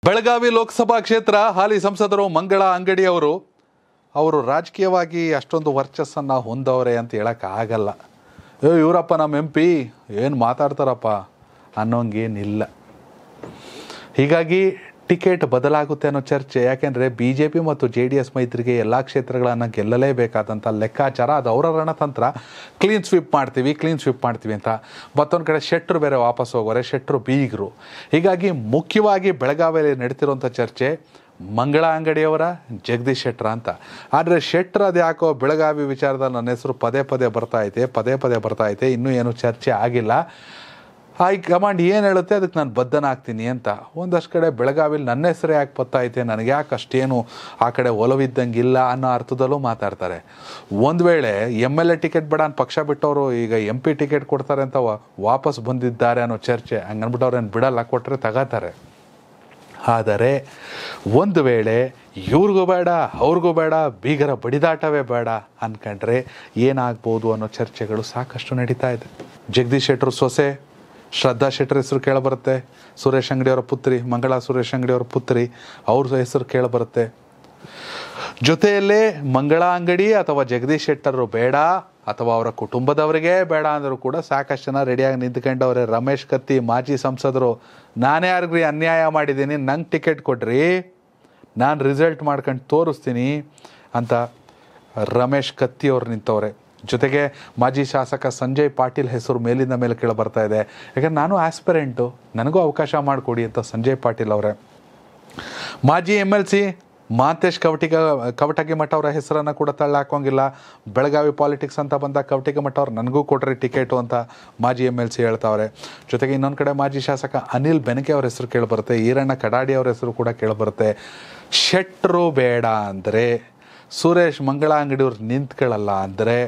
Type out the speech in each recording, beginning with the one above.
ಬೆಳಗಾವಿ ಲೋಕಸಭಾ ಕ್ಷೇತ್ರ ಹಾಲಿ ಸಂಸದರು ಮಂಗಳಾ ಅಂಗಡಿ ಅವರು ರಾಜಕೀಯವಾಗಿ ಅಷ್ಟೊಂದು ವರ್ಚಸ್ಸನ್ನು ಹೊಂದವರೆ ಅಂತ ಹೇಳೋಕ್ಕಾಗಲ್ಲ. ಇವರಪ್ಪ ನಮ್ಮ MP ಏನು ಮಾತಾಡ್ತಾರಪ್ಪ ಅನ್ನೋಂಗೇನಿಲ್ಲ. ಹೀಗಾಗಿ ಟಿಕೆಟ್ ಬದಲಾಗುತ್ತೆ ಅನ್ನೋ ಚರ್ಚೆ. ಯಾಕೆಂದರೆ BJP ಮತ್ತು JDS ಮೈತ್ರಿಗೆ ಎಲ್ಲ ಕ್ಷೇತ್ರಗಳನ್ನು ಗೆಲ್ಲಲೇಬೇಕಾದಂಥ ಲೆಕ್ಕಾಚಾರ, ಅದು ಅವರ ರಣತಂತ್ರ. ಕ್ಲೀನ್ ಸ್ವೀಪ್ ಮಾಡ್ತೀವಿ ಅಂತ. ಮತ್ತೊಂದು ಕಡೆ ಶೆಟ್ಟರು ಬೇರೆ ವಾಪಸ್ ಹೋಗೋರೆ, ಶೆಟ್ಟರು ಬೀಗರು. ಹೀಗಾಗಿ ಮುಖ್ಯವಾಗಿ ಬೆಳಗಾವಿಯಲ್ಲಿ ನಡೀತಿರುವಂಥ ಚರ್ಚೆ ಮಂಗಳಾ ಅಂಗಡಿಯವರ, ಜಗದೀಶ್ ಶೆಟ್ಟರ ಅಂತ. ಆದರೆ ಶೆಟ್ಟರ್ ಅದು ಯಾಕೋ ಬೆಳಗಾವಿ ವಿಚಾರದಲ್ಲಿ ನನ್ನ ಹೆಸರು ಪದೇ ಬರ್ತಾ ಐತೆ. ಇನ್ನೂ ಏನು ಚರ್ಚೆ ಆಗಿಲ್ಲ. ಹೈಕಮಾಂಡ್ ಏನು ಹೇಳುತ್ತೆ ಅದಕ್ಕೆ ನಾನು ಬದ್ಧನಾಗ್ತೀನಿ ಅಂತ. ಒಂದಷ್ಟು ಕಡೆ ಬೆಳಗಾವಿಲಿ ನನ್ನ ಹೆಸರು ಯಾಕೆ ಬರ್ತಾಯಿತೆ, ನನಗೆ ಯಾಕೆ ಅಷ್ಟೇನು ಆ ಕಡೆ ಒಲವಿದ್ದಂಗಿಲ್ಲ ಅನ್ನೋ ಅರ್ಥದಲ್ಲೂ ಮಾತಾಡ್ತಾರೆ. ಒಂದು ವೇಳೆ MLA ಟಿಕೆಟ್ ಬೇಡ ಅಂತ ಪಕ್ಷ ಬಿಟ್ಟವರು ಈಗ MP ಟಿಕೆಟ್ ಕೊಡ್ತಾರೆ ಅಂತ ವಾಪಸ್ ಬಂದಿದ್ದಾರೆ ಅನ್ನೋ ಚರ್ಚೆ. ಹಂಗನ್ಬಿಟ್ಟು ಅವ್ರೇನು ಬಿಡಲ್ಲ, ಕೊಟ್ಟರೆ ತಗೋತಾರೆ. ಆದರೆ ಒಂದು ವೇಳೆ ಇವ್ರಿಗೂ ಬೇಡ ಅವ್ರಿಗೂ ಬೇಡ, ಬೀಗರ ಬಡಿದಾಟವೇ ಬೇಡ ಅಂದ್ಕೊಂಡ್ರೆ ಏನಾಗ್ಬೋದು ಅನ್ನೋ ಚರ್ಚೆಗಳು ಸಾಕಷ್ಟು ನಡೀತಾ ಇದೆ. ಜಗದೀಶ್ ಶೆಟ್ಟರು ಸೊಸೆ ಶ್ರದ್ಧಾ ಶೆಟ್ಟರ್ ಹೆಸರು ಕೇಳಬರುತ್ತೆ. ಸುರೇಶ್ ಅಂಗಡಿಯವರ ಪುತ್ರಿ ಮಂಗಳಾ ಸುರೇಶ್ ಅಂಗಡಿಯವರ ಪುತ್ರಿ, ಅವ್ರ ಹೆಸರು ಕೇಳಬರುತ್ತೆ. ಜೊತೆಯಲ್ಲೇ ಮಂಗಳಾ ಅಂಗಡಿ ಅಥವಾ ಜಗದೀಶ್ ಶೆಟ್ಟರು ಬೇಡ ಅಥವಾ ಅವರ ಕುಟುಂಬದವರಿಗೆ ಬೇಡ ಅಂದರೂ ಕೂಡ ಸಾಕಷ್ಟು ಜನ ರೆಡಿಯಾಗಿ ನಿಂತ್ಕೊಂಡವ್ರೆ. ರಮೇಶ್ ಕತ್ತಿ ಮಾಜಿ ಸಂಸದರು, ನಾನೇ ಯಾರಿಗ್ರಿ ಅನ್ಯಾಯ ಮಾಡಿದ್ದೀನಿ, ನಂಗೆ ಟಿಕೆಟ್ ಕೊಡ್ರಿ, ನಾನು ರಿಸಲ್ಟ್ ಮಾಡ್ಕೊಂಡು ತೋರಿಸ್ತೀನಿ ಅಂತ ರಮೇಶ್ ಕತ್ತಿ ಅವ್ರು ನಿಂತವ್ರೆ. ಜೊತೆಗೆ ಮಾಜಿ ಶಾಸಕ ಸಂಜಯ್ ಪಾಟೀಲ್ ಹೆಸರು ಮೇಲಿಂದ ಮೇಲೆ ಕೇಳಿ ಬರ್ತಾ ಇದೆ. ಯಾಕಂದ್ರೆ ನಾನು ಆಸ್ಪಿರೆಂಟು, ನನಗೂ ಅವಕಾಶ ಮಾಡಿಕೊಡಿ ಅಂತ ಸಂಜಯ್ ಪಾಟೀಲ್ ಅವರೇ. ಮಾಜಿ MLC ಮಹಂತೇಶ್ ಕವಟಗಿಮಠ ಅವರ ಹೆಸರನ್ನು ಕೂಡ ತಳ್ಳಿ ಹಾಕೋಂಗಿಲ್ಲ. ಬೆಳಗಾವಿ ಪಾಲಿಟಿಕ್ಸ್ ಅಂತ ಬಂದಾಗ ಕವಟಗಿಮಠ ಅವ್ರು ನನಗೂ ಕೊಟ್ರಿ ಟಿಕೆಟು ಅಂತ ಮಾಜಿ MLC ಹೇಳ್ತಾವ್ರೆ. ಜೊತೆಗೆ ಇನ್ನೊಂದು ಕಡೆ ಮಾಜಿ ಶಾಸಕ ಅನಿಲ್ ಬೆನಕೆ ಅವ್ರ ಹೆಸರು ಕೇಳಿಬರುತ್ತೆ. ಈರಣ್ಣ ಕಡಾಡಿ ಅವ್ರ ಹೆಸರು ಕೂಡ ಕೇಳಿಬರುತ್ತೆ. ಶೆಟ್ಟರು ಬೇಡ ಅಂದರೆ, ಸುರೇಶ್ ಮಂಗಳಾ ಅಂಗಡಿಯವ್ರು ನಿಂತ್ಕೊಳ್ಳಲ್ಲ ಅಂದರೆ,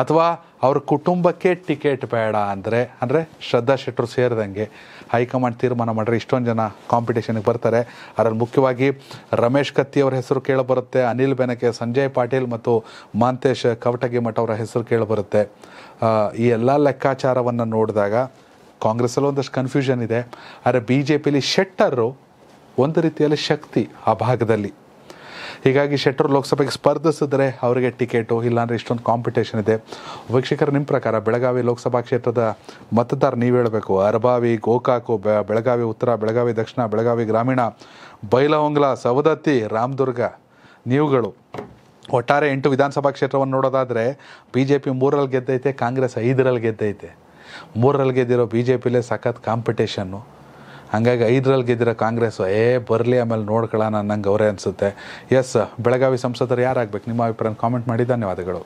ಅಥವಾ ಅವ್ರ ಕುಟುಂಬಕ್ಕೆ ಟಿಕೆಟ್ ಬೇಡ ಅಂದರೆ ಶ್ರದ್ಧಾ ಶೆಟ್ಟರು ಸೇರಿದಂಗೆ ಹೈಕಮಾಂಡ್ ತೀರ್ಮಾನ ಮಾಡ್ರೆ ಇಷ್ಟೊಂದು ಜನ ಕಾಂಪಿಟೇಷನ್ಗೆ ಬರ್ತಾರೆ. ಅದರಲ್ಲಿ ಮುಖ್ಯವಾಗಿ ರಮೇಶ್ ಕತ್ತಿ ಅವರ ಹೆಸರು ಕೇಳಿಬರುತ್ತೆ, ಅನಿಲ್ ಬೆನಕೆ, ಸಂಜಯ್ ಪಾಟೀಲ್ ಮತ್ತು ಮಹಂತೇಶ್ ಕವಟಗಿಮಠ ಅವರ ಹೆಸರು ಕೇಳಿಬರುತ್ತೆ. ಈ ಎಲ್ಲ ಲೆಕ್ಕಾಚಾರವನ್ನು ನೋಡಿದಾಗ ಕಾಂಗ್ರೆಸ್ಸಲ್ಲಿ ಒಂದಷ್ಟು ಕನ್ಫ್ಯೂಷನ್ ಇದೆ. ಆದರೆ BJPಲಿ ಶೆಟ್ಟರು ಒಂದು ರೀತಿಯಲ್ಲಿ ಶಕ್ತಿ ಆ ಭಾಗದಲ್ಲಿ. ಹೀಗಾಗಿ ಶೆಟ್ಟರು ಲೋಕಸಭೆಗೆ ಸ್ಪರ್ಧಿಸಿದ್ರೆ ಅವರಿಗೆ ಟಿಕೆಟು, ಇಲ್ಲಾಂದರೆ ಇಷ್ಟೊಂದು ಕಾಂಪಿಟೇಷನ್ ಇದೆ. ವೀಕ್ಷಕರು, ನಿಮ್ಮ ಪ್ರಕಾರ ಬೆಳಗಾವಿ ಲೋಕಸಭಾ ಕ್ಷೇತ್ರದ ಮತದಾರ ನೀವು ಹೇಳಬೇಕು. ಅರಬಾವಿ, ಗೋಕಾಕು, ಬೆಳಗಾವಿ ಉತ್ತರ, ಬೆಳಗಾವಿ ದಕ್ಷಿಣ, ಬೆಳಗಾವಿ ಗ್ರಾಮೀಣ, ಬೈಲಹೊಂಗಲ, ಸವದತ್ತಿ, ರಾಮದುರ್ಗ, ನೀವುಗಳು ಒಟ್ಟಾರೆ 8 ವಿಧಾನಸಭಾ ಕ್ಷೇತ್ರವನ್ನು ನೋಡೋದಾದರೆ BJP 3ರಲ್ಲಿ ಗೆದ್ದೈತೆ, ಕಾಂಗ್ರೆಸ್ 5ರಲ್ಲಿ ಗೆದ್ದೈತೆ. 3ರಲ್ಲಿ ಗೆದ್ದಿರೋ BJPಲೇ ಸಖತ್ ಕಾಂಪಿಟೇಷನ್ನು. ಹಾಗಾಗಿ 5ರಲ್ಲಿ ಗೆದ್ದಿರೋ ಕಾಂಗ್ರೆಸ್ ಬರಲಿ ಆಮೇಲೆ ನೋಡ್ಕೊಳ್ಳೋಣ ಅನ್ನಂಗೆ ಅವರೇ ಅನಿಸುತ್ತೆ. ಬೆಳಗಾವಿ ಸಂಸದರು ಯಾರಾಗಬೇಕು, ನಿಮ್ಮ ಅಭಿಪ್ರಾಯ ಕಾಮೆಂಟ್ ಮಾಡಿ. ಧನ್ಯವಾದಗಳು.